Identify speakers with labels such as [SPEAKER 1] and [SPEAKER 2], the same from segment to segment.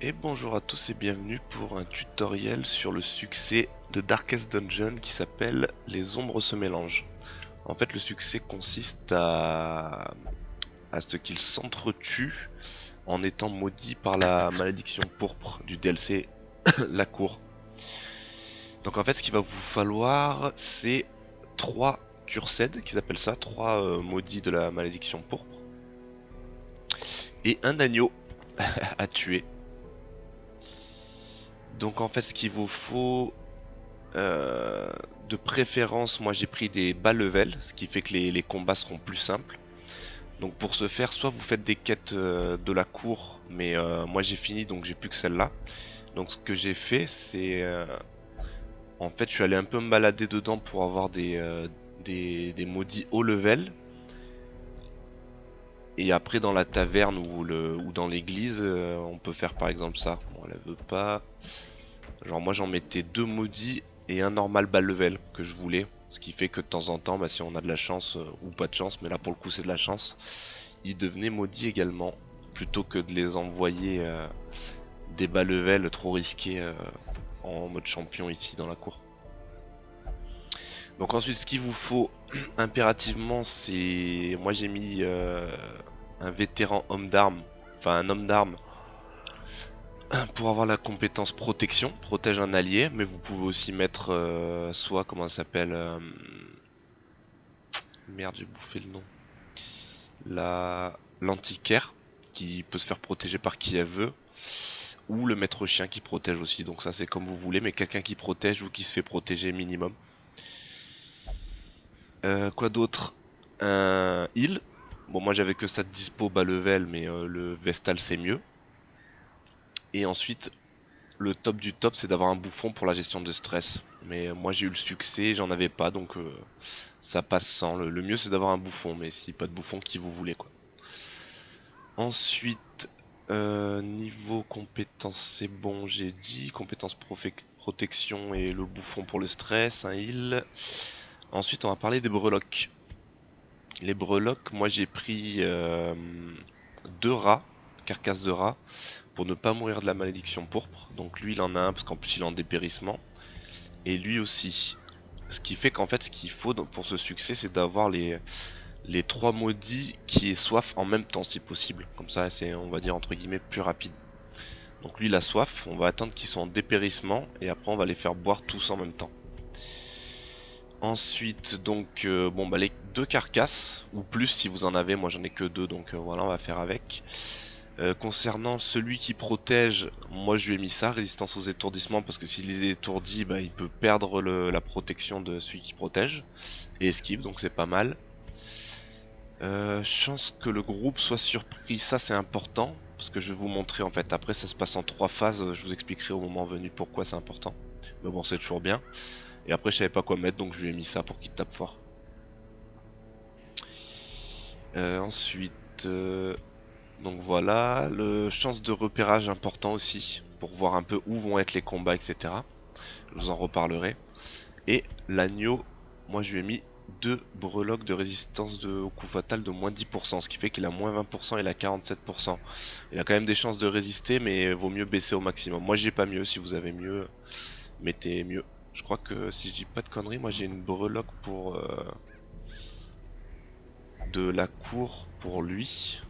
[SPEAKER 1] Et bonjour à tous et bienvenue pour un tutoriel sur le succès de Darkest Dungeon qui s'appelle Les ombres se mélangent. En fait, le succès consiste à ce qu'il s'entretue en étant maudit par la malédiction pourpre du DLC La Cour. Donc en fait, ce qu'il va vous falloir, c'est 3 cursed, qu'ils appellent ça, 3 maudits de la malédiction pourpre, et un agneau à tuer. Donc en fait, ce qu'il vous faut, de préférence, moi j'ai pris des bas level, ce qui fait que les combats seront plus simples. Donc pour ce faire, soit vous faites des quêtes de la cour, mais moi j'ai fini donc j'ai plus que celle-là. Donc ce que j'ai fait, c'est en fait je suis allé un peu me balader dedans pour avoir des maudits haut level. Et après dans la taverne ou dans l'église, on peut faire par exemple ça. Bon, elle veut pas. Genre moi j'en mettais 2 maudits et un normal bas level que je voulais. Ce qui fait que de temps en temps, bah, si on a de la chance ou pas de chance, mais là pour le coup c'est de la chance, ils devenaient maudits également. Plutôt que de les envoyer des bas level trop risqués en mode champion ici dans la cour. Donc ensuite ce qu'il vous faut impérativement, c'est... Moi j'ai mis un vétéran homme d'armes, enfin un homme d'armes, pour avoir la compétence protection, protège un allié, mais vous pouvez aussi mettre soit, comment ça s'appelle, merde j'ai bouffé le nom, l'antiquaire, qui peut se faire protéger par qui elle veut, ou le maître chien qui protège aussi, donc ça c'est comme vous voulez, mais quelqu'un qui protège ou qui se fait protéger minimum. Quoi d'autre? Un heal, bon moi j'avais que ça de dispo bas level, mais le Vestal c'est mieux. Et ensuite le top du top, c'est d'avoir un bouffon pour la gestion de stress. Mais moi j'ai eu le succès, j'en avais pas, donc ça passe sans. Le mieux c'est d'avoir un bouffon, mais si pas de bouffon, qui vous voulez quoi. Ensuite, niveau compétences, c'est bon, j'ai dit. Compétences protection et le bouffon pour le stress, un heal. Ensuite, on va parler des breloques. Les breloques, moi j'ai pris 2 rats, carcasses de rats, pour ne pas mourir de la malédiction pourpre. Donc lui il en a un parce qu'en plus il est en dépérissement. Et lui aussi. Ce qui fait qu'en fait ce qu'il faut pour ce succès, c'est d'avoir les 3 maudits qui aient soif en même temps si possible. Comme ça c'est, on va dire, entre guillemets, plus rapide. Donc lui il a soif, on va attendre qu'ils soient en dépérissement et après on va les faire boire tous en même temps. Ensuite donc bon bah les 2 carcasses ou plus si vous en avez, moi j'en ai que 2 donc voilà, on va faire avec. Concernant celui qui protège, moi je lui ai mis ça, résistance aux étourdissements, parce que s'il est étourdi, bah, il peut perdre la protection de celui qui protège, et esquive, donc c'est pas mal. Chance que le groupe soit surpris, ça c'est important, parce que je vais vous montrer en fait, après ça se passe en 3 phases, je vous expliquerai au moment venu pourquoi c'est important. Mais bon c'est toujours bien. Et après je savais pas quoi mettre, donc je lui ai mis ça pour qu'il tape fort. Ensuite... Donc voilà, le chance de repérage important aussi, pour voir un peu où vont être les combats, etc. Je vous en reparlerai. Et l'agneau, moi je lui ai mis 2 breloques de résistance au coup fatal de moins 10%, ce qui fait qu'il a moins 20% et il a 47%. Il a quand même des chances de résister, mais vaut mieux baisser au maximum. Moi j'ai pas mieux, si vous avez mieux, mettez mieux. Je crois que si je dis pas de conneries, moi j'ai une breloque pour de la cour pour lui.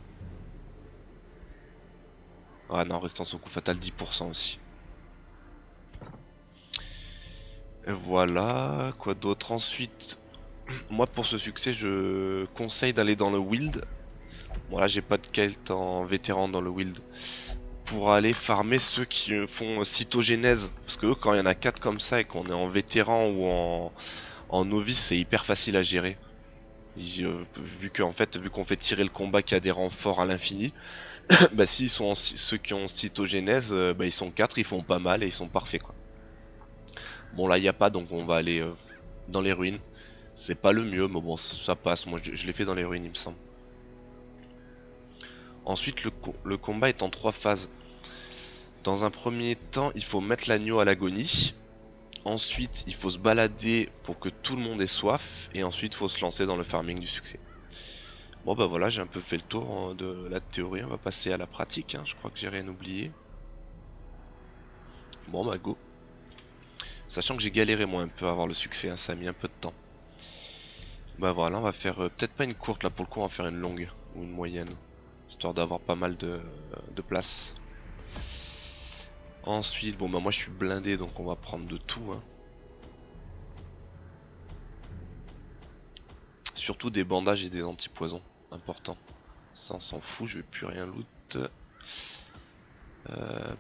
[SPEAKER 1] Ah non, résistance au coup fatal 10% aussi. Et voilà, quoi d'autre ensuite. Moi pour ce succès je conseille d'aller dans le wild. Bon là j'ai pas de quête en vétéran dans le wild. Pour aller farmer ceux qui font cytogénèse. Parce que eux, quand il y en a 4 comme ça et qu'on est en vétéran ou en novice, c'est hyper facile à gérer. Vu qu'on fait tirer le combat qui a des renforts à l'infini, bah s'ils sont ceux qui ont cytogénèse, bah ils sont 4, ils font pas mal et ils sont parfaits quoi. Bon là il n'y a pas, donc on va aller dans les ruines. C'est pas le mieux, mais bon ça passe, moi je l'ai fait dans les ruines il me semble. Ensuite le combat est en 3 phases. Dans un premier temps il faut mettre l'agneau à l'agonie. Ensuite il faut se balader pour que tout le monde ait soif. Et ensuite il faut se lancer dans le farming du succès. Bon bah voilà, j'ai un peu fait le tour de la théorie, on va passer à la pratique, hein. Je crois que j'ai rien oublié. Bon bah go. Sachant que j'ai galéré moi un peu à avoir le succès, hein, ça a mis un peu de temps. Bah voilà, on va faire peut-être pas une courte là pour le coup, on va faire une longue ou une moyenne. Histoire d'avoir pas mal de place. Ensuite, bon bah moi je suis blindé donc on va prendre de tout. Hein. Surtout des bandages et des antipoisons, important. Ça on s'en fout, je vais plus rien loot.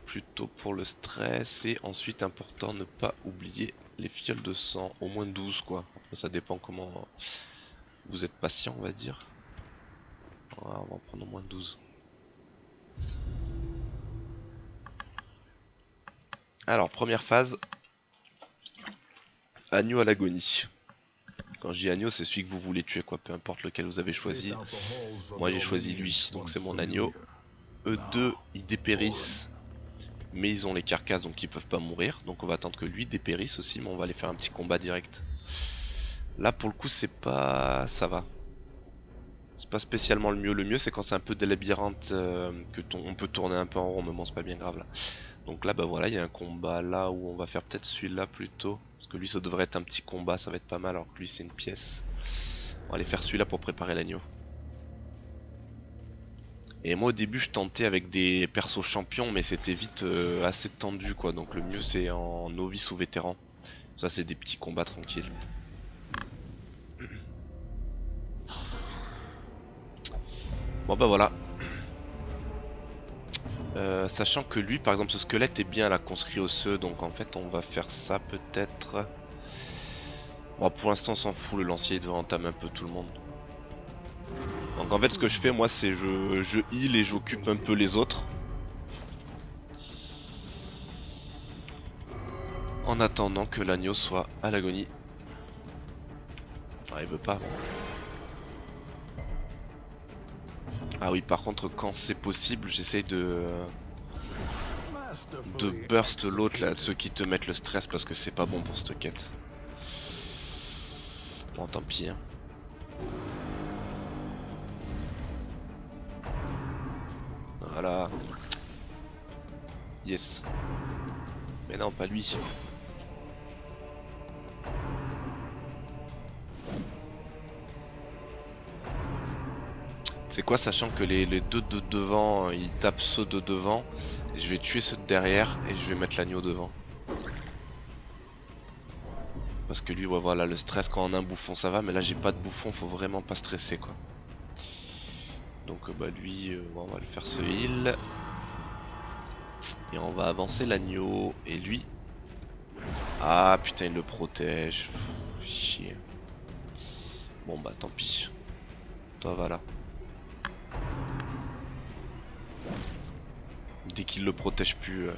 [SPEAKER 1] Plutôt pour le stress et ensuite important ne pas oublier les fioles de sang, au moins 12 quoi. Après ça dépend comment vous êtes patient on va dire. Voilà, on va en prendre au moins 12. Alors première phase, agneau à l'agonie. Quand je dis agneau c'est celui que vous voulez tuer quoi, peu importe lequel vous avez choisi. Moi j'ai choisi lui, donc c'est mon agneau. Eux deux ils dépérissent. Mais ils ont les carcasses donc ils peuvent pas mourir. Donc on va attendre que lui dépérisse aussi, mais on va aller faire un petit combat direct. Là pour le coup c'est pas... ça va. C'est pas spécialement le mieux. Le mieux c'est quand c'est un peu des labyrinthes on peut tourner un peu en rond, mais bon c'est pas bien grave là. Donc là bah voilà, il y a un combat là où on va faire peut-être celui-là plutôt. Parce que lui ça devrait être un petit combat, ça va être pas mal, alors que lui c'est une pièce. On va aller faire celui-là pour préparer l'agneau. Et moi au début je tentais avec des persos champions mais c'était vite assez tendu quoi, donc le mieux c'est en novice ou vétéran. Ça c'est des petits combats tranquilles. Bon bah voilà. Sachant que lui par exemple ce squelette est bien là conscrit osseux, donc en fait on va faire ça peut-être. Bon pour l'instant on s'en fout, le lancier il devrait entamer un peu tout le monde. Donc en fait ce que je fais moi c'est je heal et j'occupe un peu les autres. En attendant que l'agneau soit à l'agonie. Ah il veut pas. Ah oui par contre quand c'est possible j'essaye de burst l'autre là, de ceux qui te mettent le stress parce que c'est pas bon pour cette quête. Bon tant pis hein. Voilà. Yes. Mais non pas lui. C'est quoi, sachant que les deux de devant ils tapent ceux de devant, je vais tuer ceux de derrière et je vais mettre l'agneau devant. Parce que lui ouais, voilà, le stress quand on a un bouffon ça va, mais là j'ai pas de bouffon, faut vraiment pas stresser quoi. Donc bah lui on va le faire ce heal. Et on va avancer l'agneau. Et lui... Ah putain il le protège. Pff, chier. Bon bah tant pis. Toi va là. Dès qu'il le protège plus,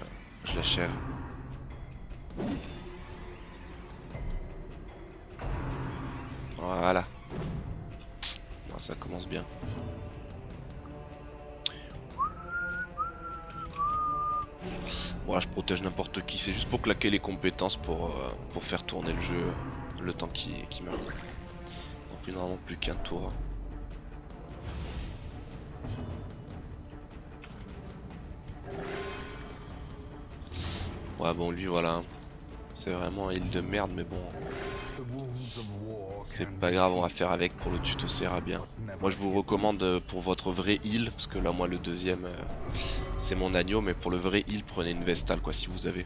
[SPEAKER 1] je l'achève. Voilà. Bon, ça commence bien. Bon, là, je protège n'importe qui, c'est juste pour claquer les compétences pour faire tourner le jeu le temps qu'il meurt. Donc il n'y a normalement plus qu'un tour. Ouais bon lui voilà. C'est vraiment un heal de merde mais bon. C'est pas grave, on va faire avec, pour le tuto ça ira bien. Moi je vous recommande pour votre vrai heal, parce que là moi le deuxième c'est mon agneau, mais pour le vrai heal prenez une Vestale quoi si vous avez.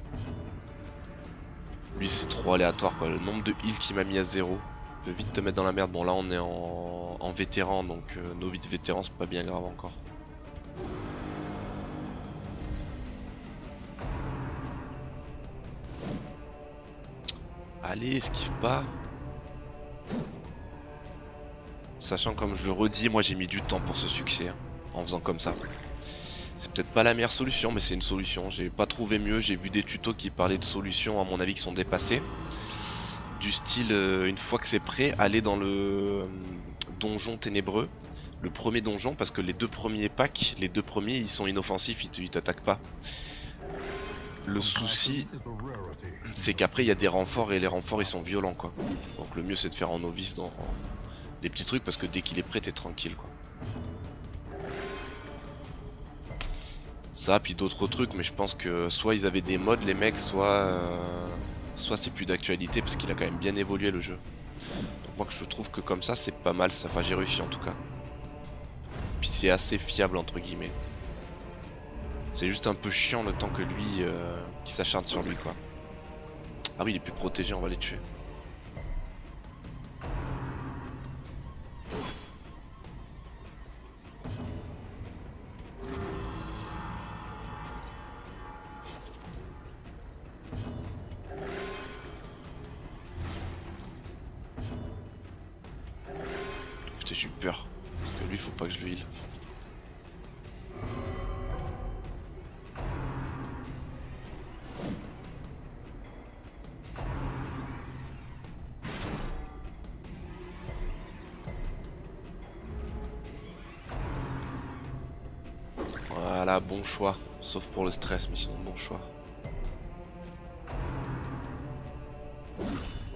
[SPEAKER 1] Lui c'est trop aléatoire quoi, le nombre de heal qui m'a mis à 0 peut vite te mettre dans la merde. Bon là on est en vétéran, donc novice vétéran c'est pas bien grave encore. Allez, esquive pas. Sachant comme je le redis, moi j'ai mis du temps pour ce succès, hein, en faisant comme ça. C'est peut-être pas la meilleure solution, mais c'est une solution. J'ai pas trouvé mieux, j'ai vu des tutos qui parlaient de solutions, à mon avis, qui sont dépassées. Du style, une fois que c'est prêt, aller dans le donjon ténébreux. Le premier donjon, parce que les deux premiers packs, les deux premiers, ils sont inoffensifs, ils t'attaquent pas. Le souci, c'est qu'après, il y a des renforts, et les renforts, ils sont violents, quoi. Donc le mieux, c'est de faire en novice dans des petits trucs, parce que dès qu'il est prêt, t'es tranquille, quoi. Ça, puis d'autres trucs, mais je pense que soit ils avaient des mods les mecs, soit c'est plus d'actualité parce qu'il a quand même bien évolué le jeu. Donc moi je trouve que comme ça c'est pas mal, ça, enfin j'ai réussi en tout cas. Puis c'est assez fiable entre guillemets. C'est juste un peu chiant le temps que lui qui s'acharne sur lui quoi. Ah oui il est plus protégé, on va les tuer. Putain j'ai eu peur. Parce que lui faut pas que je le heal. Voilà, bon choix. Sauf pour le stress, mais sinon bon choix.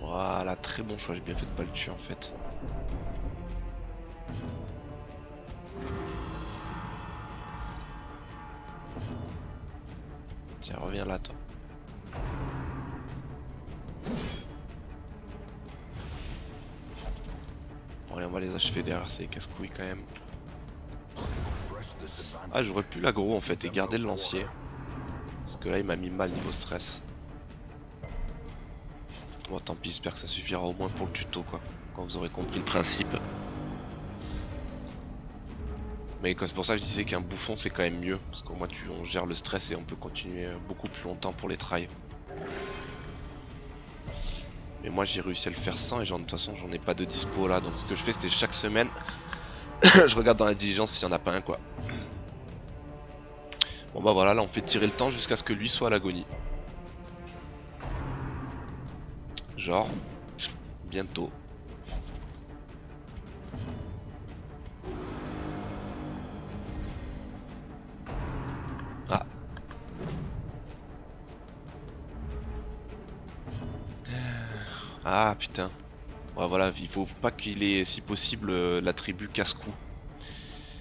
[SPEAKER 1] Voilà, très bon choix, j'ai bien fait de pas le tuer en fait. Tiens, reviens là toi. Bon allez, on va les achever derrière ces casse-couilles quand même. Ah j'aurais pu l'aggro en fait et garder le lancier. Parce que là il m'a mis mal niveau stress. Bon tant pis, j'espère que ça suffira au moins pour le tuto quoi. Quand vous aurez compris le principe. Mais c'est pour ça que je disais qu'un bouffon c'est quand même mieux. Parce qu'au moins on gère le stress et on peut continuer beaucoup plus longtemps pour les tries. Mais moi j'ai réussi à le faire sans et de toute façon j'en ai pas de dispo là. Donc ce que je fais c'était chaque semaine je regarde dans la diligence s'il y en a pas un quoi. Bon bah voilà, là on fait tirer le temps jusqu'à ce que lui soit à l'agonie. Genre, bientôt. Ah. Ah putain. Ouais, voilà, il faut pas qu'il ait si possible l'attribut casse-cou.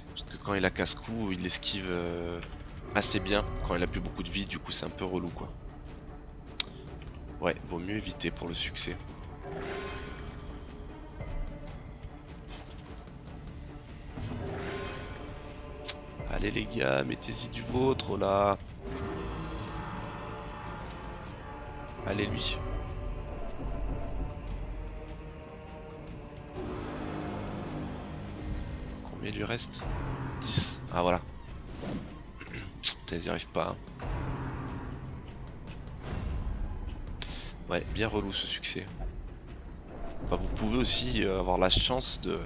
[SPEAKER 1] Parce que quand il a casse-cou, il esquive assez bien. Quand il a plus beaucoup de vie, du coup c'est un peu relou quoi. Ouais, vaut mieux éviter pour le succès. Allez les gars, mettez-y du vôtre là. Allez lui. Combien il lui reste? 10. Ah voilà. Putain, ils y arrivent pas. Hein. Ouais, bien relou ce succès. Enfin, vous pouvez aussi avoir la chance de...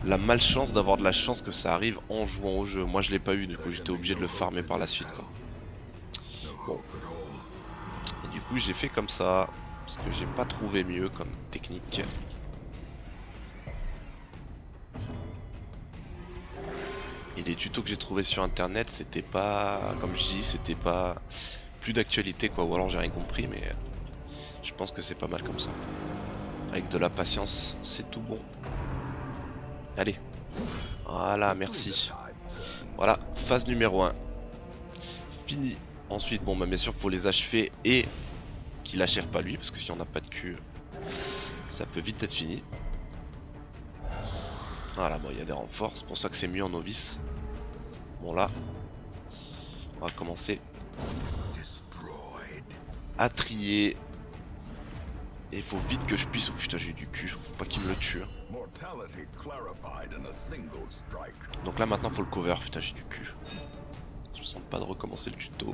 [SPEAKER 1] La malchance d'avoir de la chance que ça arrive en jouant au jeu. Moi je l'ai pas eu, du coup j'étais obligé de le farmer par la suite quoi. Bon. Et du coup j'ai fait comme ça, parce que j'ai pas trouvé mieux comme technique. Et les tutos que j'ai trouvés sur internet, c'était pas, comme je dis, c'était pas plus d'actualité quoi, ou alors j'ai rien compris, mais je pense que c'est pas mal comme ça. Avec de la patience, c'est tout bon. Allez. Voilà, merci. Voilà, phase numéro 1. Fini. Ensuite, bon bah bien sûr faut les achever et qu'il achève pas lui, parce que si on n'a pas de cul, ça peut vite être fini. Voilà, bon il y a des renforts, c'est pour ça que c'est mieux en novice. Bon là, on va commencer à trier. Et il faut vite que je puisse... Oh putain j'ai eu du cul, faut pas qu'il me le tue. Donc là maintenant faut le cover, putain j'ai du cul. Je me sens pas de recommencer le tuto.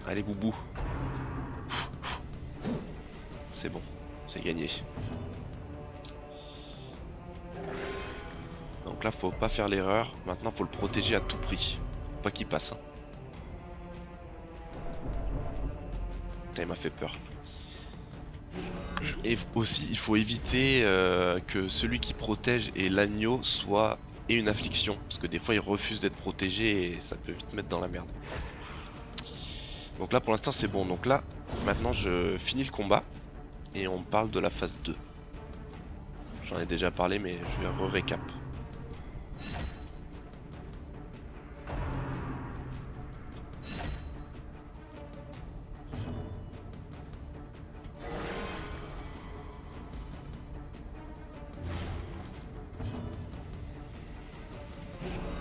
[SPEAKER 1] Allez boubou. C'est bon, c'est gagné. Donc là faut pas faire l'erreur, maintenant faut le protéger à tout prix. Faut pas qu'il passe. Hein. Putain il m'a fait peur. Et aussi il faut éviter que celui qui protège et l'agneau soit et une affliction. Parce que des fois il refuse d'être protégé et ça peut vite mettre dans la merde. Donc là pour l'instant c'est bon. Donc là maintenant je finis le combat. Et on parle de la phase 2. J'en ai déjà parlé mais je vais re-récap.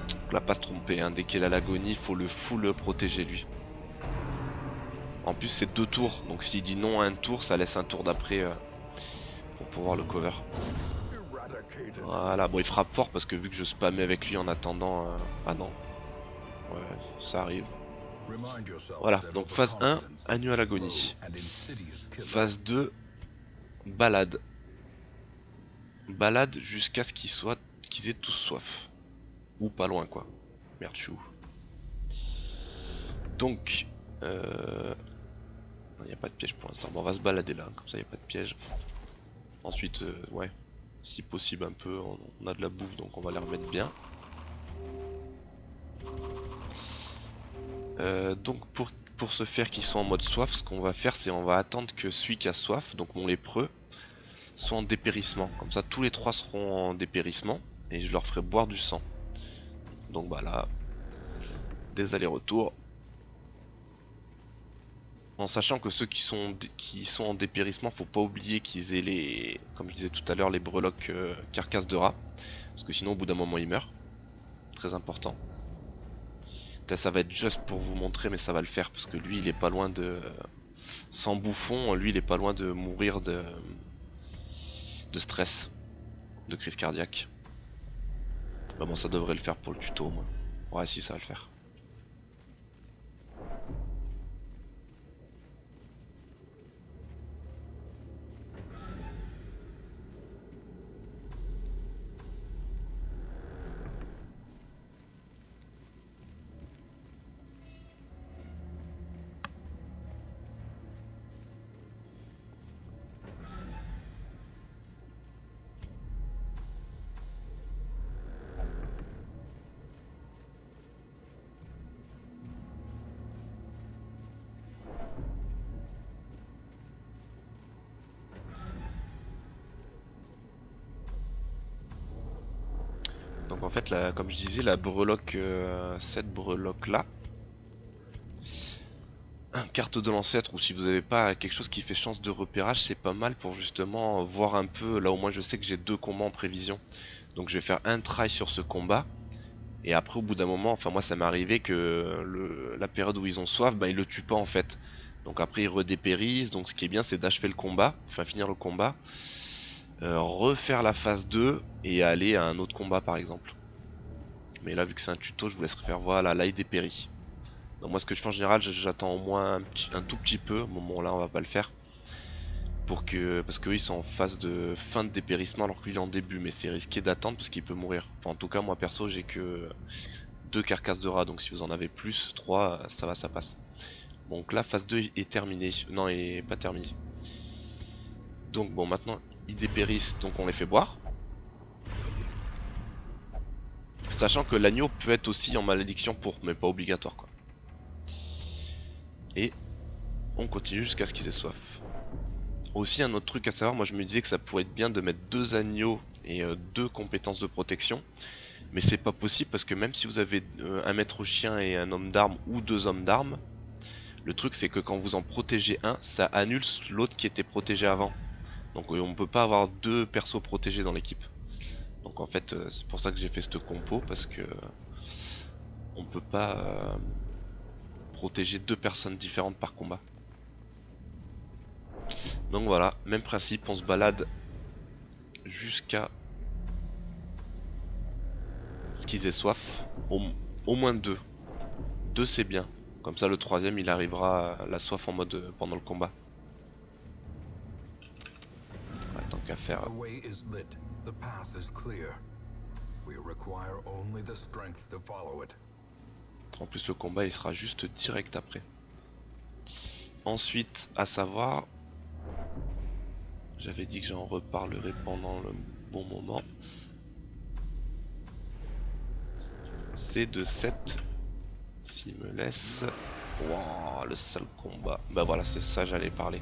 [SPEAKER 1] Donc là, pas se tromper, hein. Dès qu'il a l'agonie, il faut le full protéger lui. En plus, c'est 2 tours, donc s'il dit non à un tour, ça laisse un tour d'après pour pouvoir le cover. Voilà, bon, il frappe fort parce que vu que je spammais avec lui en attendant. Ah non, ouais, ça arrive. Voilà, donc phase 1, Agneau à l'agonie. Phase 2, balade. Balade jusqu'à ce qu'ils aient tous soif. Ou pas loin quoi. Merde, je suis où? Donc, il n'y a pas de piège pour l'instant. Bon, on va se balader là, comme ça il n'y a pas de piège. Ensuite, ouais, si possible un peu, on a de la bouffe donc on va les remettre bien. Donc pour ce faire qu'ils soient en mode soif, ce qu'on va faire c'est on va attendre que celui qui a soif, donc mon lépreux, soit en dépérissement. Comme ça tous les 3 seront en dépérissement et je leur ferai boire du sang. Donc bah là, des allers-retours. En sachant que ceux qui sont en dépérissement, faut pas oublier qu'ils aient les, comme je disais tout à l'heure, les breloques carcasses de rat. Parce que sinon au bout d'un moment ils meurent. Très important. Ça va être juste pour vous montrer mais ça va le faire parce que lui il est pas loin de... Sans bouffon, lui il est pas loin de mourir de stress, de crise cardiaque. Bah bon ça devrait le faire pour le tuto au moins. Ouais si ça va le faire. Donc en fait, comme je disais, la breloque, cette breloque là, carte de l'ancêtre, ou si vous n'avez pas quelque chose qui fait chance de repérage, c'est pas mal pour justement voir un peu. Là au moins je sais que j'ai 2 combats en prévision. Donc je vais faire un try sur ce combat. Et après au bout d'un moment, enfin moi ça m'est arrivé que la période où ils ont soif, bah ils le tuent pas en fait. Donc après ils redépérissent, donc ce qui est bien c'est d'achever le combat, enfin finir le combat. Refaire la phase 2 et aller à un autre combat par exemple. Mais là vu que c'est un tuto je vous laisserai faire, voilà, là il dépérit. Donc moi ce que je fais en général j'attends au moins un tout petit peu, bon là on va pas le faire. Parce qu'eux ils sont en phase de fin de dépérissement alors que lui il est en début, mais c'est risqué d'attendre parce qu'il peut mourir. Enfin en tout cas moi perso j'ai que 2 carcasses de rat, donc si vous en avez plus, 3 ça va, ça passe. Donc là phase 2 est terminée, non elle est pas terminée. Donc bon maintenant ils dépérissent donc on les fait boire. Sachant que l'agneau peut être aussi en malédiction pourpre, mais pas obligatoire quoi. Et on continue jusqu'à ce qu'ils aient soif. Aussi un autre truc à savoir, moi je me disais que ça pourrait être bien de mettre 2 agneaux et 2 compétences de protection. Mais c'est pas possible parce que même si vous avez un maître chien et un homme d'armes ou 2 hommes d'armes, le truc c'est que quand vous en protégez un, ça annule l'autre qui était protégé avant. Donc on peut pas avoir 2 persos protégés dans l'équipe. Donc en fait c'est pour ça que j'ai fait cette compo parce que on peut pas protéger 2 personnes différentes par combat. Donc voilà, même principe, on se balade jusqu'à ce qu'ils aient soif. Au moins 2. 2 c'est bien. Comme ça le troisième il arrivera à la soif en mode pendant le combat. Ouais, tant qu'à faire. En plus le combat il sera juste direct après. Ensuite à savoir, j'avais dit que j'en reparlerai pendant le bon moment. C'est de 7 s'il me laisse. Wow, le sale combat. Bah voilà, c'est ça j'allais parler.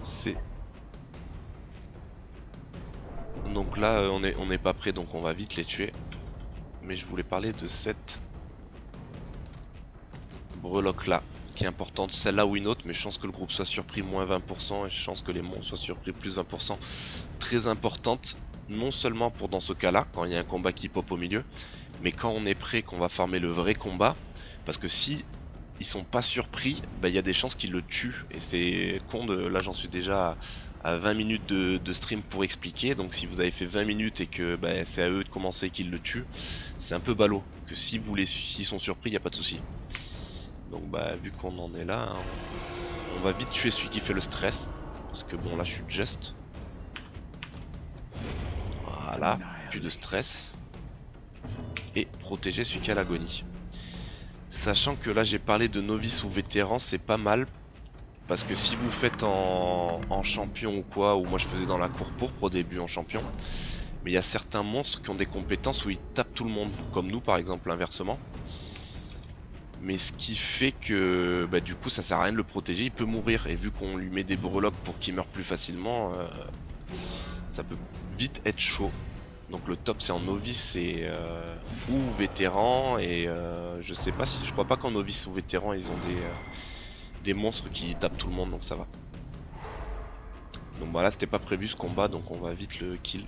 [SPEAKER 1] C'est... Donc là on n'est pas prêt donc on va vite les tuer. Mais je voulais parler de cette breloque là, qui est importante, celle-là ou une autre, mais je pense que le groupe soit surpris moins 20% et je pense que les monstres soient surpris plus 20%. Très importante. non seulement pour dans ce cas-là, quand il y a un combat qui pop au milieu, mais quand on est prêt, qu'on va farmer le vrai combat, parce que si ils sont pas surpris, bah il y a des chances qu'ils le tuent, et c'est con de... Là j'en suis déjà à 20 minutes de stream pour expliquer, donc si vous avez fait 20 minutes et que bah, c'est à eux de commencer qu'ils le tuent, c'est un peu ballot, que si vous les... s'ils sont surpris, il n'y a pas de souci. Donc bah vu qu'on en est là, hein, on va vite tuer celui qui fait le stress, parce que bon là je suis juste. Voilà, plus de stress. Et protéger celui qui a l'agonie. Sachant que là j'ai parlé de novice ou vétéran, c'est pas mal. Parce que si vous faites en champion ou quoi, ou moi je faisais dans la cour pourpre au début en champion, mais il y a certains monstres qui ont des compétences où ils tapent tout le monde, comme nous par exemple inversement. Mais ce qui fait que bah, du coup ça sert à rien de le protéger, il peut mourir. Et vu qu'on lui met des breloques pour qu'il meure plus facilement, ça peut vite être chaud. Donc le top c'est en novice et ou vétéran, et je sais pas si, je crois pas qu'en novice ou vétéran ils ont des monstres qui tapent tout le monde, donc ça va. Donc voilà, c'était pas prévu ce combat, donc on va vite le kill.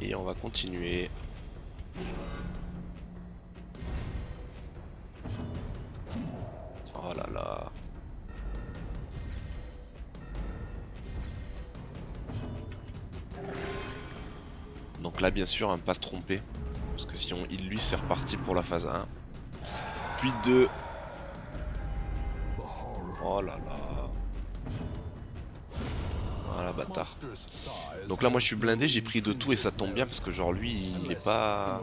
[SPEAKER 1] Et on va continuer. Oh là là. Donc là bien sûr, pas se tromper. Parce que si on heal lui, c'est reparti pour la phase 1. Puis 2. Oh là là. Voilà, bâtard. Donc là moi je suis blindé, j'ai pris de tout et ça tombe bien parce que genre lui il est pas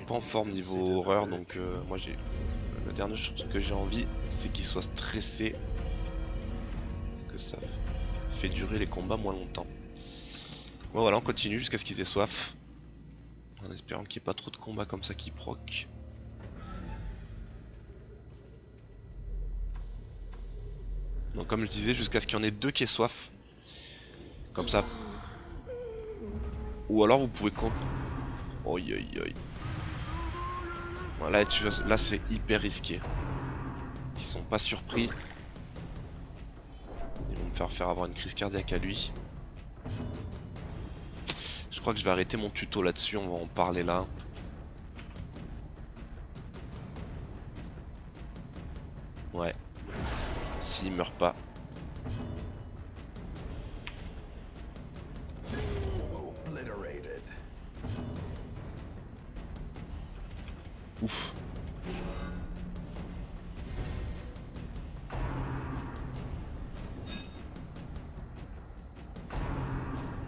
[SPEAKER 1] en forme niveau horreur, donc moi j'ai la dernière chose que j'ai envie c'est qu'il soit stressé parce que ça fait durer les combats moins longtemps. Bon voilà, on continue jusqu'à ce qu'ils aient soif en espérant qu'il n'y ait pas trop de combats comme ça qui proc. Donc comme je disais, jusqu'à ce qu'il y en ait deux qui aient soif. Comme ça. Ou alors vous pouvez compter. Oi oi oi. Voilà, là c'est hyper risqué. Ils sont pas surpris. Ils vont me faire avoir une crise cardiaque à lui. Je crois que je vais arrêter mon tuto là-dessus, on va en parler là. Ouais. S'il meurt pas. Ouf.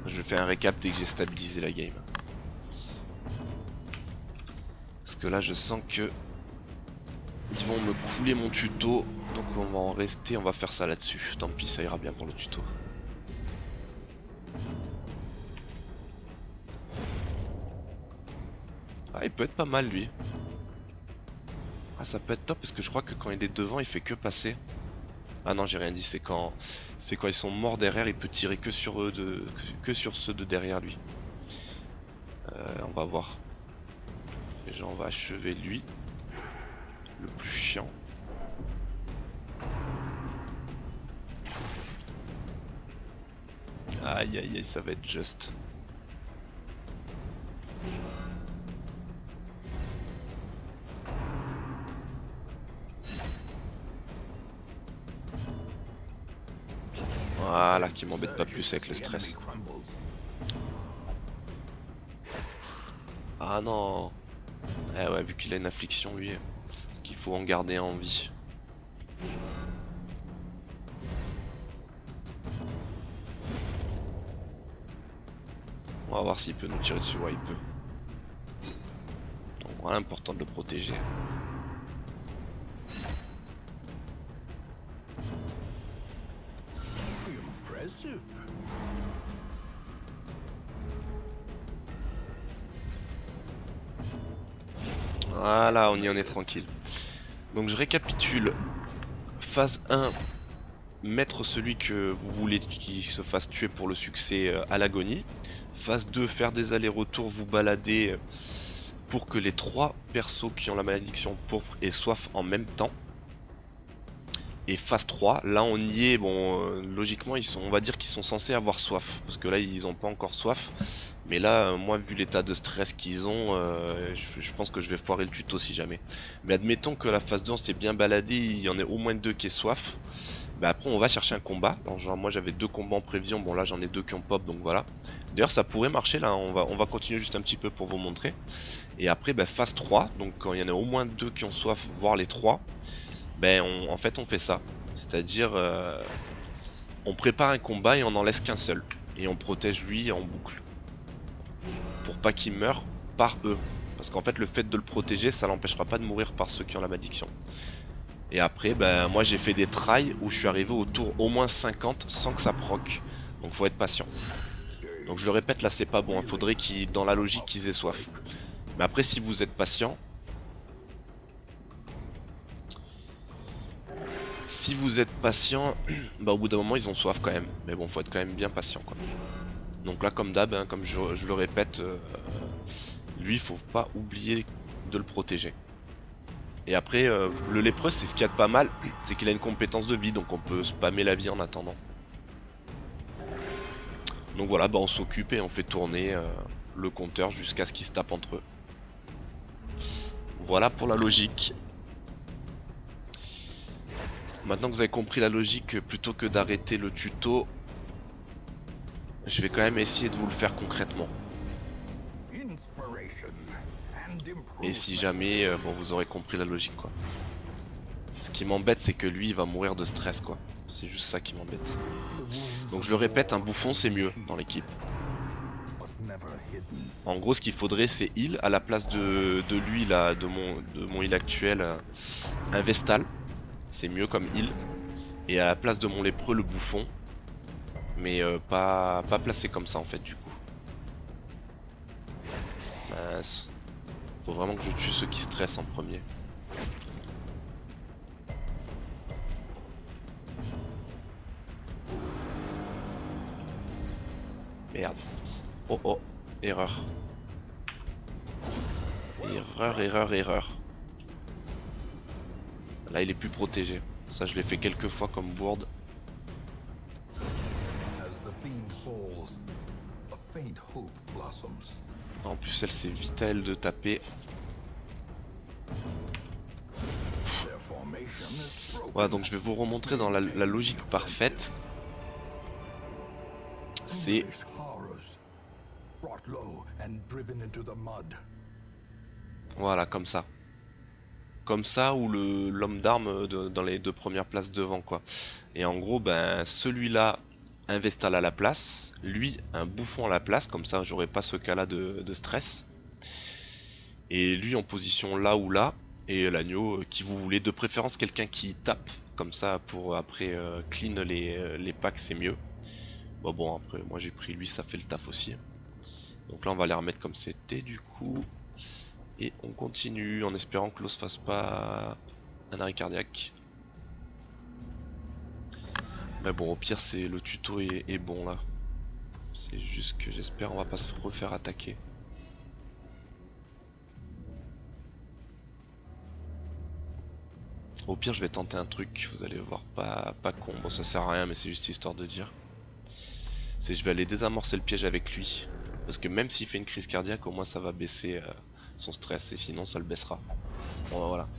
[SPEAKER 1] Je fais un récap dès que j'ai stabilisé la game. Parce que là je sens que ils vont me couler mon tuto. Donc on va en rester, on va faire ça là-dessus. Tant pis, ça ira bien pour le tuto. Ah, il peut être pas mal lui. Ah, ça peut être top parce que je crois que quand il est devant, il fait que passer. Ah non, j'ai rien dit, c'est quand ils sont morts derrière, il peut tirer que sur eux que sur ceux de derrière lui. On va voir. Déjà, on va achever lui, le plus chiant. Aïe aïe aïe, ça va être juste. Voilà, qui m'embête pas plus avec le stress. Ah non. Eh ouais, vu qu'il a une affliction lui, parce qu'il faut en garder en vie. On va voir s'il peut nous tirer dessus, ouais il peut. Donc voilà, important de le protéger. Voilà, on y en est tranquille. Donc je récapitule. Phase 1, mettre celui que vous voulez qui se fasse tuer pour le succès à l'agonie. Phase 2, faire des allers-retours, vous balader pour que les 3 persos qui ont la malédiction pourpre aient soif en même temps. Et phase 3, là on y est, bon logiquement on va dire qu'ils sont censés avoir soif, parce que là ils ont pas encore soif, mais là moi vu l'état de stress qu'ils ont, je pense que je vais foirer le tuto si jamais. Mais admettons que la phase 2 on s'est bien baladé, il y en ait au moins deux qui aient soif, bah après on va chercher un combat. Alors genre moi j'avais 2 combats en prévision, bon là j'en ai 2 qui ont pop donc voilà. D'ailleurs ça pourrait marcher là, on va continuer juste un petit peu pour vous montrer. Et après bah, phase 3, donc quand il y en a au moins 2 qui ont soif, voire les 3, ben en fait on fait ça. C'est-à-dire on prépare un combat et on n'en laisse qu'un seul. Et on protège lui en boucle. Pour pas qu'il meure par eux. Parce qu'en fait le fait de le protéger ça l'empêchera pas de mourir par ceux qui ont la malédiction. Et après ben moi j'ai fait des tries où je suis arrivé au tour au moins 50 sans que ça proc. Donc faut être patient. Donc je le répète là c'est pas bon, il faudrait qu'ils dans la logique qu'ils aient soif. Mais après si vous êtes patient, si vous êtes patient, bah au bout d'un moment ils ont soif quand même. Mais bon faut être quand même bien patient quoi. Donc là comme d'hab, hein, comme je le répète, lui faut pas oublier de le protéger. Et après le lépreux c'est ce qu'il y a de pas mal, c'est qu'il a une compétence de vie donc on peut spammer la vie en attendant. Donc voilà, bah on s'occupe et on fait tourner le compteur jusqu'à ce qu'ils se tapent entre eux. Voilà pour la logique. Maintenant que vous avez compris la logique, plutôt que d'arrêter le tuto, je vais quand même essayer de vous le faire concrètement. Et si jamais, bon vous aurez compris la logique quoi. Ce qui m'embête c'est que lui il va mourir de stress quoi. C'est juste ça qui m'embête. Donc je le répète, un bouffon c'est mieux dans l'équipe. En gros ce qu'il faudrait c'est heal à la place de lui là, de mon heal actuel, un Vestal. C'est mieux comme heal. Et à la place de mon lépreux le bouffon. Mais pas placé comme ça en fait du coup. Mince. Faut vraiment que je tue ceux qui stressent en premier. Merde. Oh oh. Erreur. Erreur. Là il est plus protégé. Ça je l'ai fait quelques fois comme bourde. En plus elle c'est vite à elle de taper. Voilà donc je vais vous remontrer dans la logique parfaite. C'est... Voilà comme ça. Comme ça ou l'homme d'armes dans les 2 premières places devant quoi. Et en gros ben celui-là un Vestal à la place, lui un bouffon à la place, comme ça j'aurai pas ce cas là de stress. Et lui en position là ou là, et l'agneau qui vous voulez, de préférence quelqu'un qui tape, comme ça pour après clean les packs c'est mieux. Bon après moi j'ai pris lui, ça fait le taf aussi. Donc là on va les remettre comme c'était du coup. Et on continue en espérant que l'eau se fasse pas un arrêt cardiaque. Mais bon au pire c'est le tuto est bon là. C'est juste que j'espère on va pas se refaire attaquer. Au pire je vais tenter un truc, vous allez voir, pas con, bon ça sert à rien mais c'est juste histoire de dire. C'est je vais aller désamorcer le piège avec lui. Parce que même s'il fait une crise cardiaque au moins ça va baisser son stress et sinon ça le baissera. Bon voilà.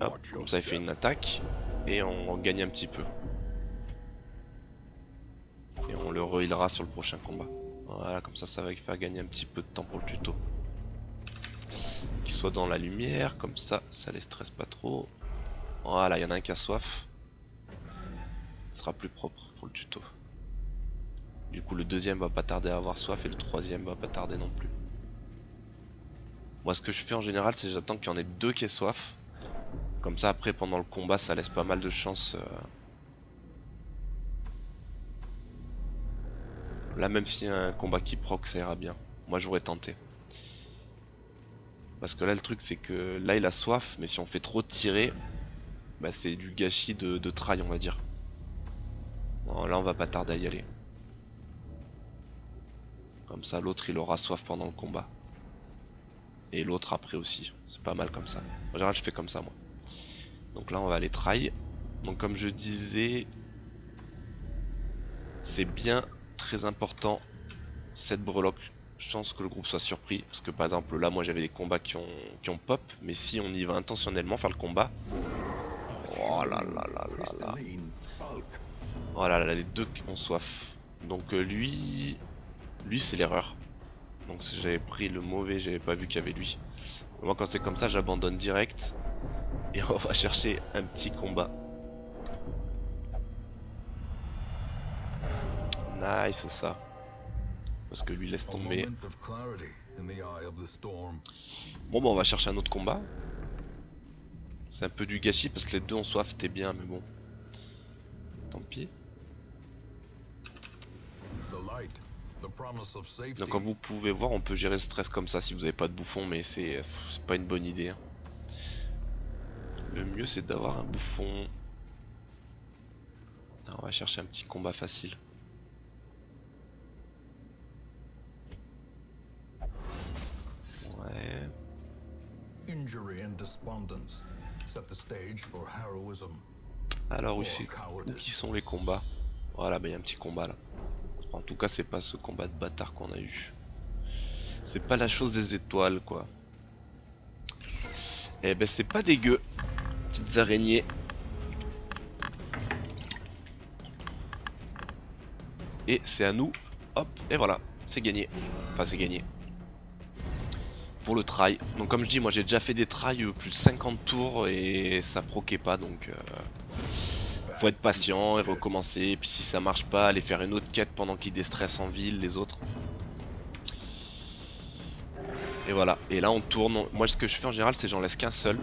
[SPEAKER 1] Hop, comme ça il fait une attaque et on gagne un petit peu. Et on le re-healera sur le prochain combat. Voilà, comme ça va faire gagner un petit peu de temps pour le tuto. Qu'il soit dans la lumière, comme ça les stresse pas trop. Voilà, il y en a un qui a soif. Ce sera plus propre pour le tuto. Du coup le deuxième va pas tarder à avoir soif et le troisième va pas tarder non plus. Moi ce que je fais en général c'est j'attends qu'il y en ait 2 qui aient soif. Comme ça après pendant le combat ça laisse pas mal de chance. Là même s'il y a un combat qui proc ça ira bien. Moi j'aurais tenté. Parce que là le truc c'est que là il a soif mais si on fait trop tirer, bah c'est du gâchis de try on va dire. Bon là on va pas tarder à y aller. Comme ça l'autre il aura soif pendant le combat. Et l'autre après aussi, c'est pas mal comme ça. En général je fais comme ça moi. Donc là on va aller try. Donc comme je disais, c'est bien très important cette breloque. Chance que le groupe soit surpris. Parce que par exemple là moi j'avais des combats qui ont pop. Mais si on y va intentionnellement faire le combat. Oh là là là là là. Oh là là, les deux ont soif. Donc lui c'est l'erreur. Donc si j'avais pris le mauvais, j'avais pas vu qu'il y avait lui. Moi quand c'est comme ça j'abandonne direct. Et on va chercher un petit combat. Nice ça. Parce que lui laisse tomber. Bon bah on va chercher un autre combat. C'est un peu du gâchis parce que les deux ont soif, c'était bien mais bon. Tant pis. Donc comme vous pouvez voir on peut gérer le stress comme ça si vous n'avez pas de bouffon, mais c'est pas une bonne idée hein. Le mieux c'est d'avoir un bouffon. Alors, on va chercher un petit combat facile. Ouais. Alors où qui sont les combats? Voilà, bah il y a un petit combat là. En tout cas c'est pas ce combat de bâtard qu'on a eu. C'est pas la chose des étoiles quoi. Eh ben c'est pas dégueu. Petites araignées. Et c'est à nous. Hop, et voilà, c'est gagné. Enfin c'est gagné. Pour le try. Donc comme je dis, moi j'ai déjà fait des tries plus de 50 tours et ça proquait pas, donc faut être patient et recommencer. Et puis si ça marche pas, aller faire une autre quête pendant qu'ils déstressent en ville les autres. Et voilà, et là on tourne. Moi ce que je fais en général c'est j'en laisse qu'un seul.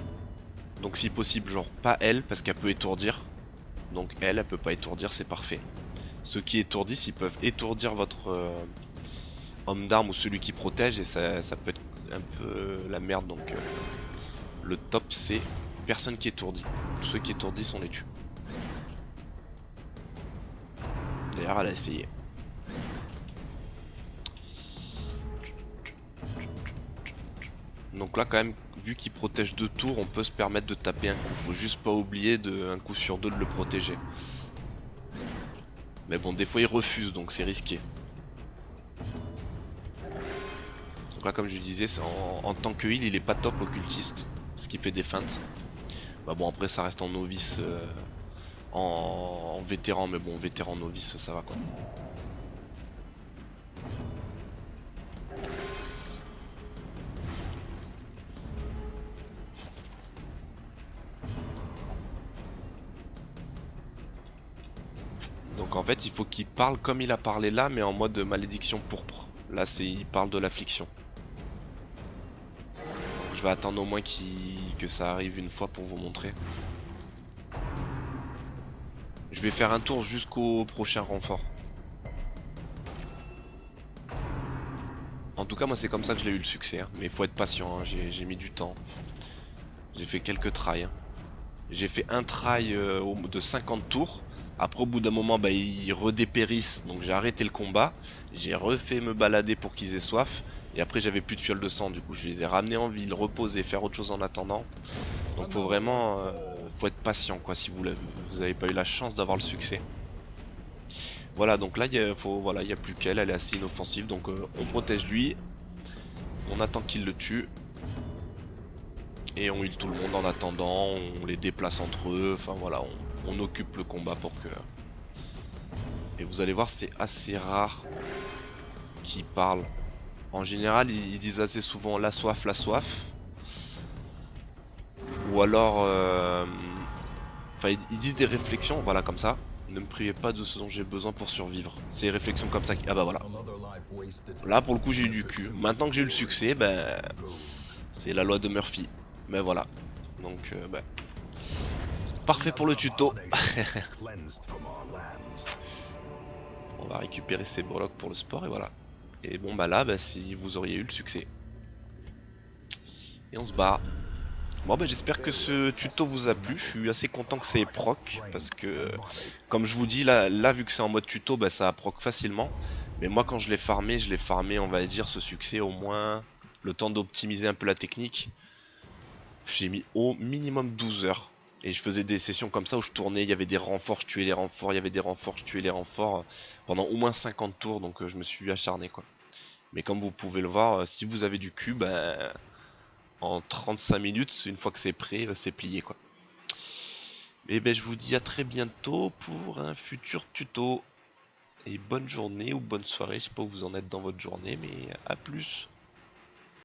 [SPEAKER 1] Donc si possible genre pas elle parce qu'elle peut étourdir. Donc elle peut pas étourdir, c'est parfait. Ceux qui étourdissent ils peuvent étourdir votre homme d'arme ou celui qui protège et ça peut être un peu la merde, donc le top c'est personne qui étourdit. Tous ceux qui étourdissent on les tue. D'ailleurs elle a essayé. Donc là quand même, vu qu'il protège 2 tours, on peut se permettre de taper un coup. Faut juste pas oublier un coup sur 2 de le protéger. Mais bon, des fois il refuse, donc c'est risqué. Donc là comme je disais, en tant que heal il est pas top occultiste, ce qui fait des feintes. Bah bon après ça reste en novice, en vétéran, mais bon vétéran novice ça va quoi. Donc en fait il faut qu'il parle comme il a parlé là, mais en mode malédiction pourpre. Là il parle de l'affliction. Je vais attendre au moins que ça arrive une fois pour vous montrer. Je vais faire un tour jusqu'au prochain renfort. En tout cas moi c'est comme ça que je l'ai eu le succès hein. Mais il faut être patient hein. J'ai mis du temps. J'ai fait quelques tries hein. J'ai fait un try de 50 tours. Après au bout d'un moment bah, ils redépérissent. Donc j'ai arrêté le combat. J'ai refait me balader pour qu'ils aient soif. Et après j'avais plus de fiole de sang. Du coup je les ai ramenés en ville, reposer, faire autre chose en attendant. Donc faut vraiment faut être patient quoi si vous avez pas eu la chance d'avoir le succès. Voilà, donc là il y a plus qu'elle, elle est assez inoffensive, donc on protège lui, on attend qu'il le tue, et on heal tout le monde en attendant, on les déplace entre eux, enfin voilà, on occupe le combat pour que... Et vous allez voir, c'est assez rare qu'ils parlent. En général, ils disent assez souvent la soif, ou alors... Enfin, ils disent des réflexions, voilà, comme ça. Ne me privez pas de ce dont j'ai besoin pour survivre. C'est des réflexions comme ça qui... Ah bah voilà. Là pour le coup j'ai eu du cul. Maintenant que j'ai eu le succès, ben c'est la loi de Murphy. Mais voilà. Donc ben, parfait pour le tuto. On va récupérer ces breloques pour le sport et voilà. Et bon bah là si vous auriez eu le succès. Et on se barre. Bon bah j'espère que ce tuto vous a plu, je suis assez content que c'est proc, parce que comme je vous dis là vu que c'est en mode tuto, bah ça proc facilement. Mais moi quand je l'ai farmé on va dire ce succès au moins le temps d'optimiser un peu la technique. J'ai mis au minimum 12 heures. Et je faisais des sessions comme ça où je tournais, il y avait des renforts, je tuais les renforts, il y avait des renforts, je tuais les renforts pendant au moins 50 tours, donc je me suis acharné quoi. Mais comme vous pouvez le voir, si vous avez du cul, ben, en 35 minutes, une fois que c'est prêt, c'est plié quoi. Et ben je vous dis à très bientôt pour un futur tuto. Et bonne journée ou bonne soirée, je sais pas où vous en êtes dans votre journée, mais à plus.